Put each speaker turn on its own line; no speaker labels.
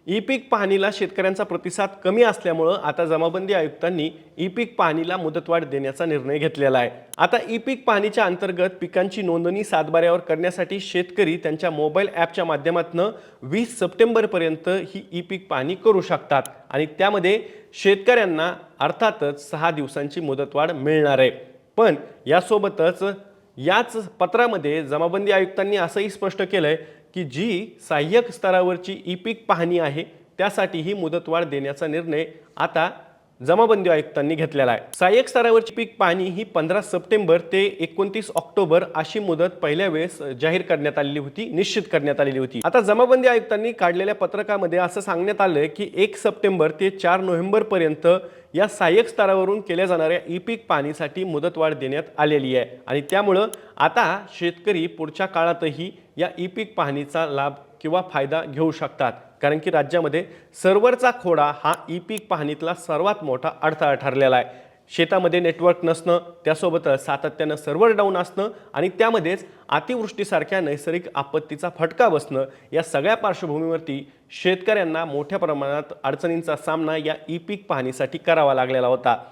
E पीक पाहणीला शेतकऱ्यांचा प्रतिसाद कमी असल्यामुळे आता जमाबंदी आयुक्तांनी ई पीक पाहणीला मुदतवाढ देण्याचा निर्णय घेतलेला आहे। आता ई पीक पाहणीच्या अंतर्गत पिकांची नोंदणी सातबाऱ्यावर करण्यासाठी शेतकरी त्यांच्या मोबाईल ॲपच्या माध्यमातून 20 सप्टेंबर पर्यंत ही ई पीक पाहणी करू शकतात आणि त्यामध्ये शेतकऱ्यांना अर्थातच 6 दिवसांची मुदतवाढ मिळणार आहे। पण यासोबतच याच पत्रामध्ये जमाबंदी आयुक्तांनी असंही स्पष्ट केलंय की जी सहाय्यक स्तरावरची ई पीक पाहणी आहे त्यासाठी ही मुदतवाढ देण्याचा निर्णय आता जमाबंदी आयुक्तांनी घेतलेला आहे। सहाय्यक स्तरावरची पीक पाहणी ही 15 सप्टेंबर ते 29 ऑक्टोबर अशी मुदत पहिल्या वेळेस जाहीर करण्यात आलेली होती, निश्चित करण्यात आलेली होती। आता जमाबंदी आयुक्तांनी काढलेल्या पत्रकामध्ये असं सांगण्यात आलं की 1 सप्टेंबर ते 4 नोव्हेंबर पर्यंत या सहाय्यक स्तरावरून केल्या जाणाऱ्या ई पीक पाहणीसाठी मुदतवाढ देण्यात आलेली आहे आणि त्यामुळे आता शेतकरी पुढच्या काळातही या ई पीक पाहणीचा लाभ किंवा फायदा घेऊ शकतात, कारण की राज्यामध्ये सर्व्हरचा खोडा हा ई पीक पाहणीतला सर्वात मोठा अडथळा ठरलेला आहे। शेतामध्ये नेटवर्क नसणं, त्यासोबतच सातत्यानं सर्व्हर डाऊन असणं आणि त्यामध्येच अतिवृष्टीसारख्या नैसर्गिक आपत्तीचा फटका बसणं, या सगळ्या पार्श्वभूमीवरती शेतकऱ्यांना मोठ्या प्रमाणात अडचणींचा सामना या ई पीक पाहणीसाठी करावा लागलेला होता।